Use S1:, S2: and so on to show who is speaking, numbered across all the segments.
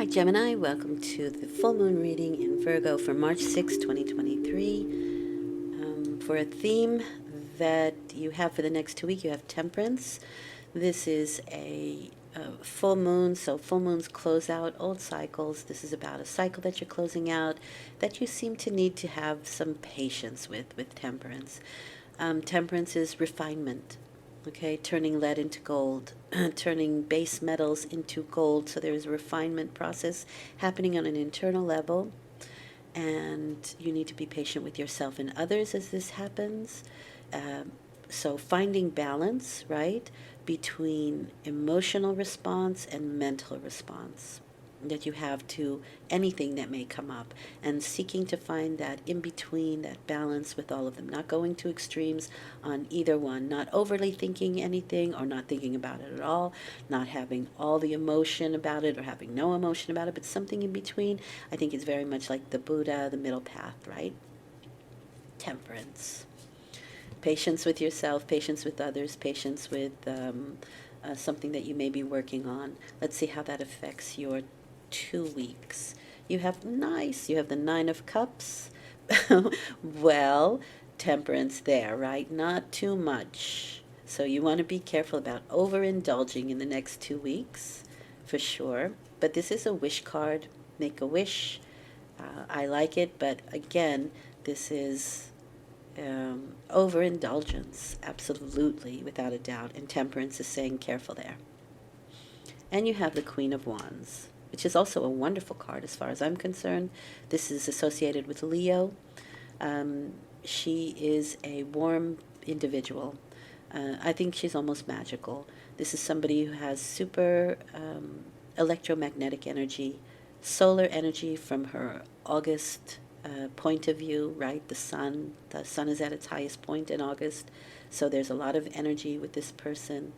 S1: Hi Gemini, welcome to the full moon reading in Virgo for March 6, 2023. For a theme that you have for the next 2 weeks, you have temperance. This is a full moon, so full moons close out old cycles. This is about a cycle that you're closing out that you seem to need to have some patience with temperance. Temperance is refinement. Okay, turning lead into gold, turning base metals into gold. So there is a refinement process happening on an internal level, and you need to be patient with yourself and others as this happens. So finding balance, right, between emotional response and mental response that you have to anything that may come up, and seeking to find that in between, that balance with all of them, not going to extremes on either one, not overly thinking anything or not thinking about it at all, not having all the emotion about it or having no emotion about it, but something in between. I think it's very much like the Buddha, the middle path, right? Temperance. Patience with yourself, patience with others, patience with something that you may be working on. Let's see how that affects your 2 weeks. You have the Nine of Cups. Well, temperance there, right? Not too much. So you want to be careful about overindulging in the next 2 weeks, for sure. But this is a wish card. Make a wish. I like it, but again, this is overindulgence, absolutely, without a doubt. And temperance is saying careful there. And you have the Queen of Wands, which is also a wonderful card as far as I'm concerned. This is associated with Leo. She is a warm individual. I think she's almost magical. This is somebody who has super electromagnetic energy, solar energy from her August point of view, right? The sun is at its highest point in August. So there's a lot of energy with this person,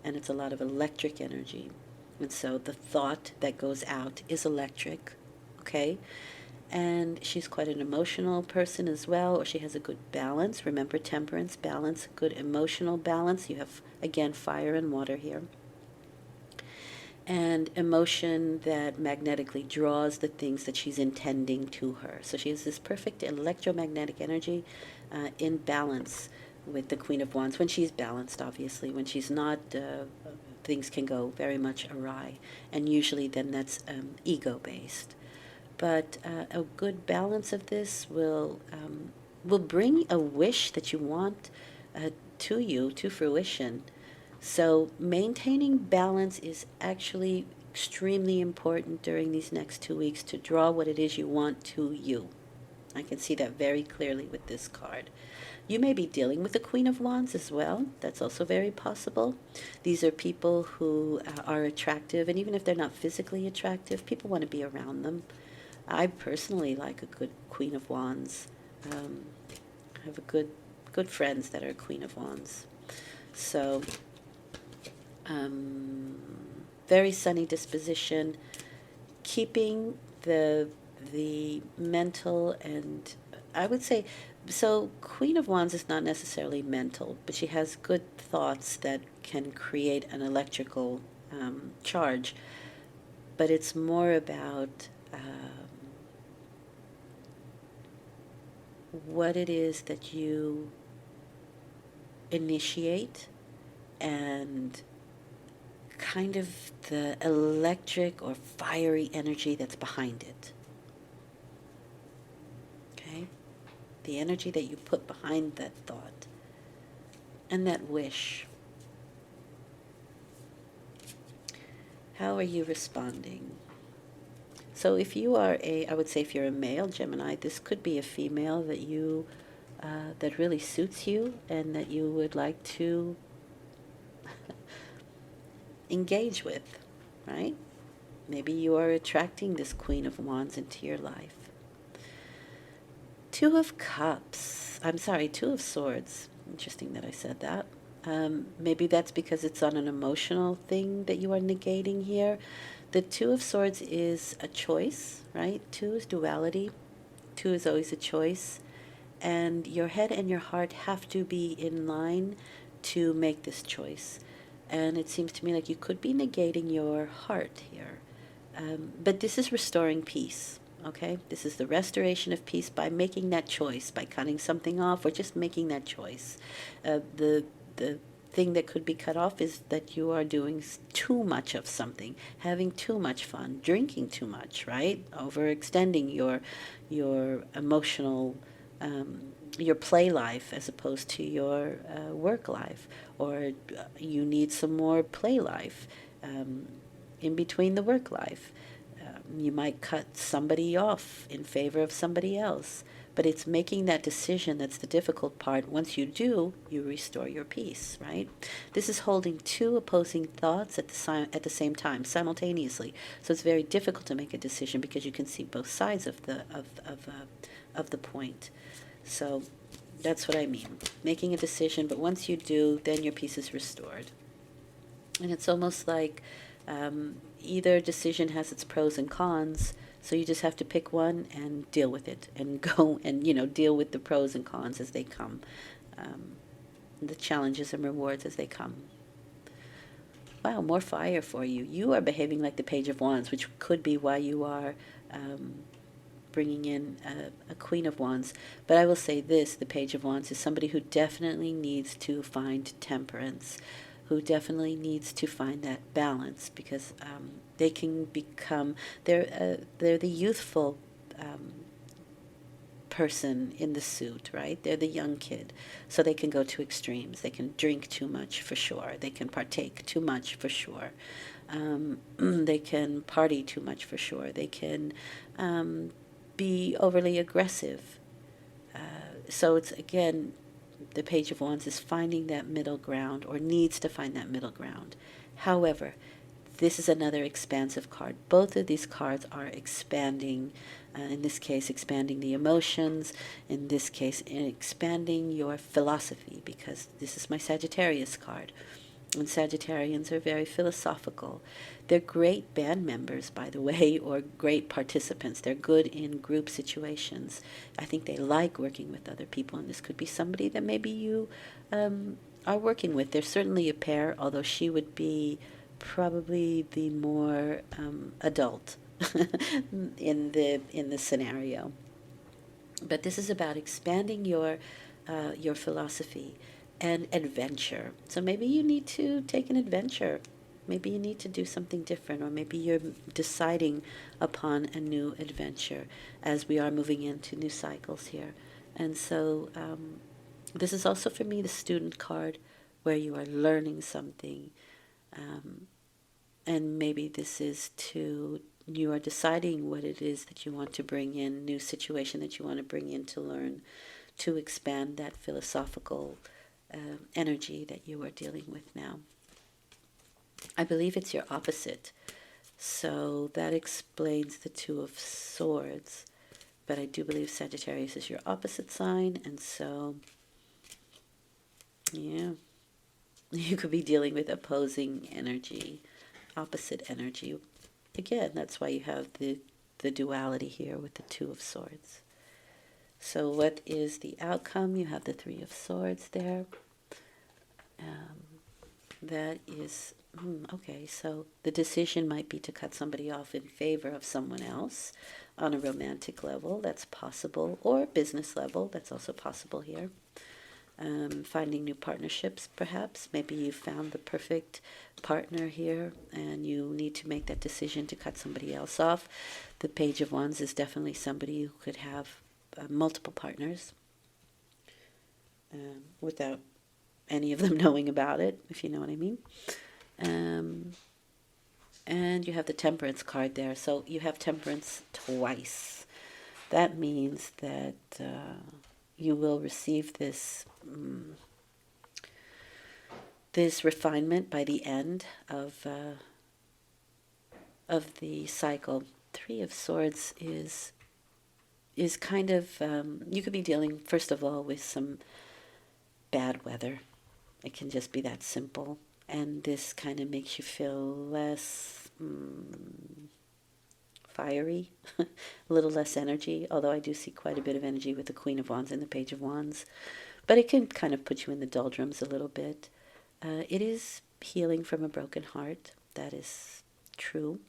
S1: and it's a lot of electric energy. And so the thought that goes out is electric, okay? And she's quite an emotional person as well, or she has a good balance. Remember, temperance, balance, good emotional balance. You have, again, fire and water here. And emotion that magnetically draws the things that she's intending to her. So she has this perfect electromagnetic energy in balance with the Queen of Wands. When she's balanced, obviously. When she's not, things can go very much awry. And usually then that's ego-based. But a good balance of this will bring a wish that you want to fruition. So maintaining balance is actually extremely important during these next 2 weeks to draw what it is you want to you. I can see that very clearly with this card. You may be dealing with the Queen of Wands as well. That's also very possible. These are people who are attractive, and even if they're not physically attractive, people want to be around them. I personally like a good Queen of Wands. I have a good friends that are Queen of Wands. So, very sunny disposition, keeping the mental, and I would say, so Queen of Wands is not necessarily mental, but she has good thoughts that can create an electrical charge. But it's more about what it is that you initiate and kind of the electric or fiery energy that's behind it. Okay? The energy that you put behind that thought and that wish. How are you responding? So if you are I would say if you're a male Gemini, this could be a female that you, that really suits you and that you would like to engage with, right? Maybe you are attracting this Queen of Wands into your life. Two of Swords. Interesting that I said that. Maybe that's because it's on an emotional thing that you are negating here. The Two of Swords is a choice, right? Two is duality. Two is always a choice. And your head and your heart have to be in line to make this choice. And it seems to me like you could be negating your heart here. But this is restoring peace. Okay, this is the restoration of peace by making that choice, by cutting something off, or just making that choice. The thing that could be cut off is that you are doing too much of something, having too much fun, drinking too much, right? Overextending your emotional, your play life as opposed to your work life, or you need some more play life in between the work life. You might cut somebody off in favor of somebody else. But it's making that decision that's the difficult part. Once you do, you restore your peace, right? This is holding two opposing thoughts at the same time, simultaneously. So it's very difficult to make a decision because you can see both sides of the point. So that's what I mean. Making a decision, but once you do, then your peace is restored. And it's almost like either decision has its pros and cons, so you just have to pick one and deal with it and go and, deal with the pros and cons as they come, the challenges and rewards as they come. Wow, more fire for you. You are behaving like the Page of Wands, which could be why you are bringing in a Queen of Wands. But I will say this, the Page of Wands is somebody who definitely needs to find temperance, who definitely needs to find that balance, because they can become, they're the youthful person in the suit, right? They're the young kid. So they can go to extremes. They can drink too much for sure. They can partake too much for sure. They can party too much for sure. They can be overly aggressive. So it's, again, the Page of Wands is finding that middle ground, or needs to find that middle ground. However, this is another expansive card. Both of these cards are expanding, in this case, expanding the emotions, in this case, expanding your philosophy, because this is my Sagittarius card. And Sagittarians are very philosophical. They're great band members, by the way, or great participants. They're good in group situations. I think they like working with other people, and this could be somebody that maybe you are working with. They're certainly a pair, although she would be probably the more adult in the scenario. But this is about expanding your philosophy and adventure. So maybe you need to take an adventure. Maybe you need to do something different, or maybe you're deciding upon a new adventure as we are moving into new cycles here. And so this is also for me the student card, where you are learning something. And maybe this is you are deciding what it is that you want to bring in, new situation that you want to bring in to learn, to expand that philosophical energy that you are dealing with now. I believe it's your opposite. So that explains the Two of Swords. But I do believe Sagittarius is your opposite sign. And so, yeah, you could be dealing with opposing energy, opposite energy. Again, that's why you have the duality here with the Two of Swords. So what is the outcome? You have the Three of Swords there. That is, okay, so the decision might be to cut somebody off in favor of someone else on a romantic level. That's possible. Or business level. That's also possible here. Finding new partnerships, perhaps. Maybe you found the perfect partner here and you need to make that decision to cut somebody else off. The Page of Wands is definitely somebody who could have multiple partners without any of them knowing about it, if you know what I mean. And you have the Temperance card there. So you have Temperance twice. That means that you will receive this this refinement by the end of the cycle. Three of Swords is kind of, you could be dealing, first of all, with some bad weather. It can just be that simple. And this kind of makes you feel less fiery, a little less energy, although I do see quite a bit of energy with the Queen of Wands and the Page of Wands. But it can kind of put you in the doldrums a little bit. It is healing from a broken heart. That is true.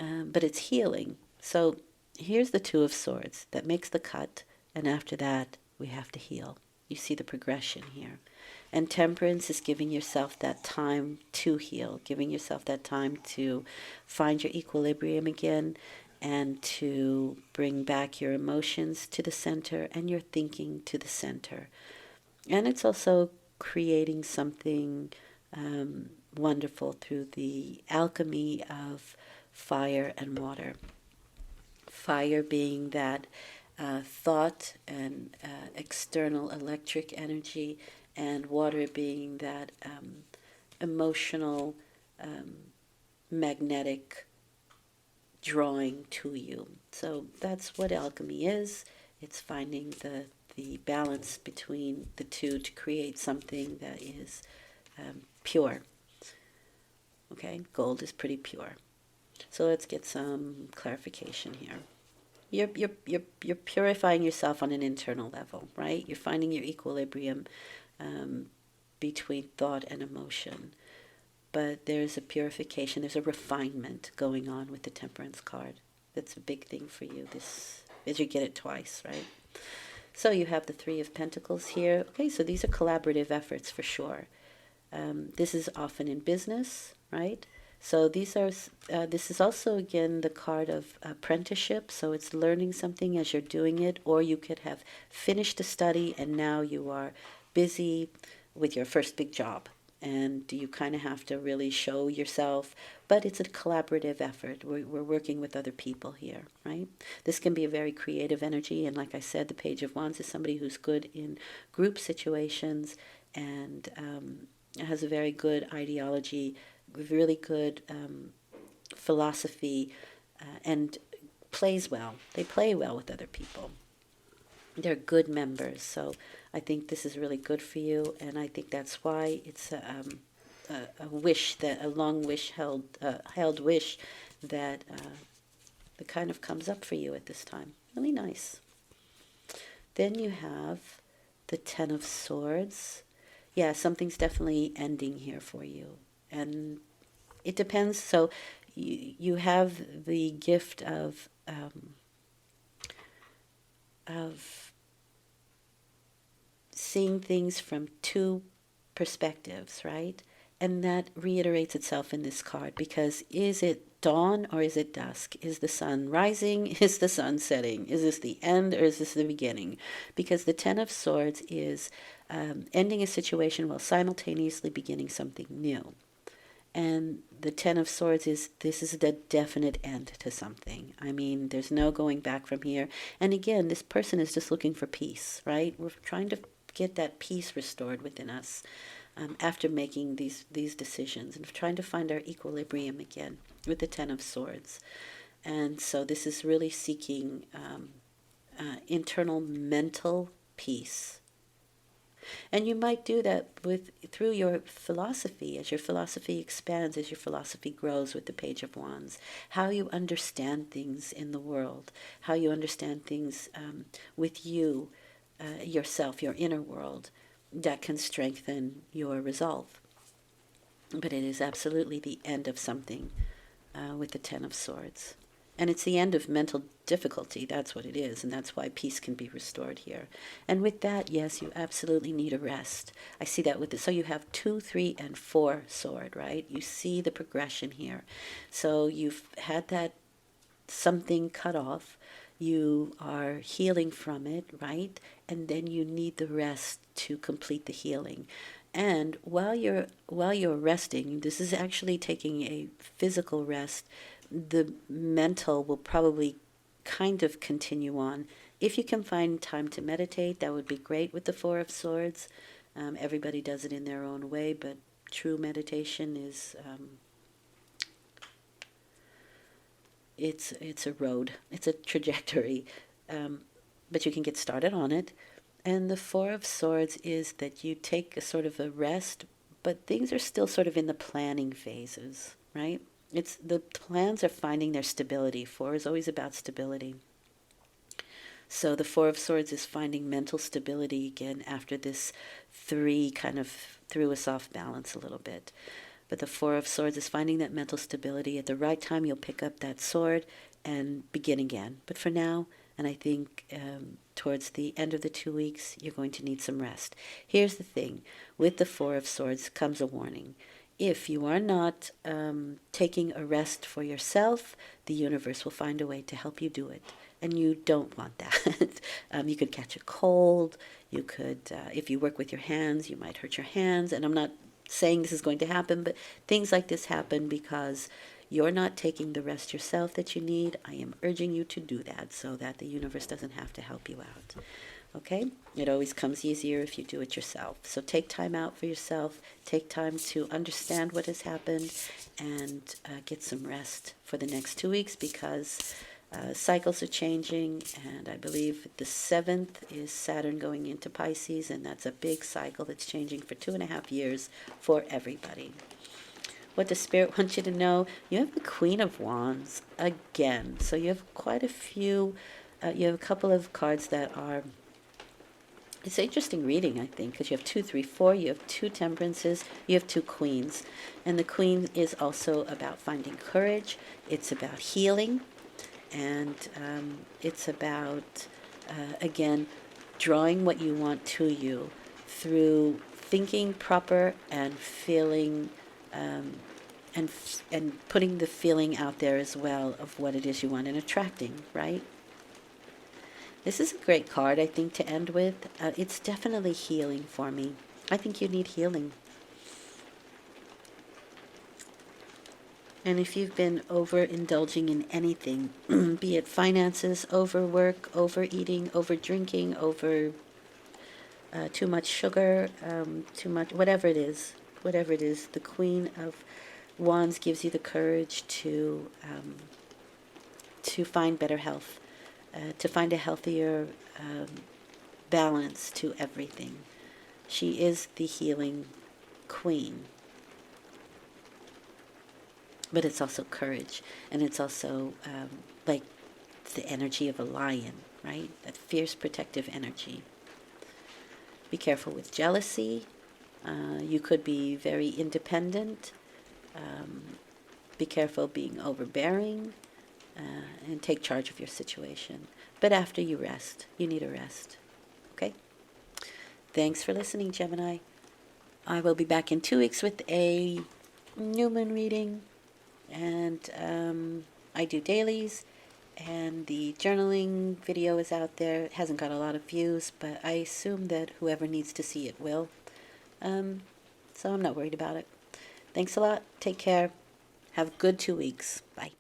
S1: but it's healing. So here's the Two of Swords that makes the cut, and after that, we have to heal. You see the progression here. And Temperance is giving yourself that time to heal, giving yourself that time to find your equilibrium again and to bring back your emotions to the center and your thinking to the center. And it's also creating something wonderful through the alchemy of fire and water. Fire being that thought and external electric energy, and water being that emotional, magnetic drawing to you. So that's what alchemy is. It's finding the balance between the two to create something that is pure. Okay, gold is pretty pure. So let's get some clarification here. You're purifying yourself on an internal level, right? You're finding your equilibrium between thought and emotion. But there's a purification, there's a refinement going on with the Temperance card. That's a big thing for you, this, as you get it twice, right? So you have the Three of Pentacles here. Okay, so these are collaborative efforts for sure. This is often in business, right? So these are. This is also again the card of apprenticeship. So it's learning something as you're doing it, or you could have finished a study and now you are busy with your first big job, and you kind of have to really show yourself. But it's a collaborative effort. We're working with other people here, right? This can be a very creative energy, and like I said, the Page of Wands is somebody who's good in group situations and has a very good ideology, really good philosophy, and plays well. They play well with other people. They're good members, so I think this is really good for you, and I think that's why it's a wish, that a long wish held wish that kind of comes up for you at this time. Really nice. Then you have the Ten of Swords. Yeah, something's definitely ending here for you, and it depends. So you have the gift of seeing things from two perspectives, right? And that reiterates itself in this card, because is it dawn or is it dusk? Is the sun rising? Is the sun setting? Is this the end or is this the beginning? Because the Ten of Swords is ending a situation while simultaneously beginning something new. And the Ten of Swords is, this is the definite end to something. I mean, there's no going back from here. And again, this person is just looking for peace, right? We're trying to get that peace restored within us after making these decisions, and trying to find our equilibrium again with the Ten of Swords. And so this is really seeking internal mental peace. And you might do that through your philosophy, as your philosophy expands, as your philosophy grows with the Page of Wands. How you understand things in the world, how you understand things with you, yourself, your inner world, that can strengthen your resolve. But it is absolutely the end of something with the Ten of Swords. And it's the end of mental difficulty. That's what it is. And that's why peace can be restored here. And with that, yes, you absolutely need a rest. I see that with it. So you have 2, 3, and 4 sword, right? You see the progression here. So you've had that something cut off. You are healing from it, right? And then you need the rest to complete the healing. And while you're resting, this is actually taking a physical rest. The mental will probably kind of continue on. If you can find time to meditate, that would be great with the Four of Swords. Everybody does it in their own way, but true meditation is it's a road, it's a trajectory, but you can get started on it. And the Four of Swords is that you take a sort of a rest, but things are still sort of in the planning phases, right? It's the plans are finding their stability. 4 is always about stability. So the Four of Swords is finding mental stability again after this 3 kind of threw us off balance a little bit. But the Four of Swords is finding that mental stability. At the right time, you'll pick up that sword and begin again. But for now, and I think towards the end of the 2 weeks, you're going to need some rest. Here's the thing. With the Four of Swords comes a warning. If you are not taking a rest for yourself, the universe will find a way to help you do it. And you don't want that. You could catch a cold. You could, if you work with your hands, you might hurt your hands. And I'm not saying this is going to happen, but things like this happen because you're not taking the rest yourself that you need. I am urging you to do that so that the universe doesn't have to help you out. Okay? It always comes easier if you do it yourself. So take time out for yourself. Take time to understand what has happened and get some rest for the next 2 weeks because cycles are changing, and I believe the 7th is Saturn going into Pisces, and that's a big cycle that's changing for 2.5 years for everybody. What does Spirit want you to know? You have the Queen of Wands again. So you have quite a few, you have a couple of cards that are, it's an interesting reading, I think, because you have 2, 3, 4, you have 2 temperances, you have 2 queens. And the queen is also about finding courage. It's about healing. And it's about, again, drawing what you want to you through thinking proper and feeling, and putting the feeling out there as well of what it is you want and attracting, right? This is a great card, I think, to end with. It's definitely healing for me. I think you need healing. And if you've been overindulging in anything, be it finances, overwork, overeating, overdrinking, over too much sugar, too much, whatever it is, the Queen of Wands gives you the courage to find better health, to find a healthier balance to everything. She is the healing queen. But it's also courage, and it's also like the energy of a lion, right? That fierce protective energy. Be careful with jealousy. You could be very independent. Be careful being overbearing, and take charge of your situation. But after you rest, you need a rest. Okay? Thanks for listening, Gemini. I will be back in 2 weeks with a new moon reading. And I do dailies, and the journaling video is out there. It hasn't got a lot of views, but I assume that whoever needs to see it will. So I'm not worried about it. Thanks a lot. Take care. Have a good 2 weeks. Bye.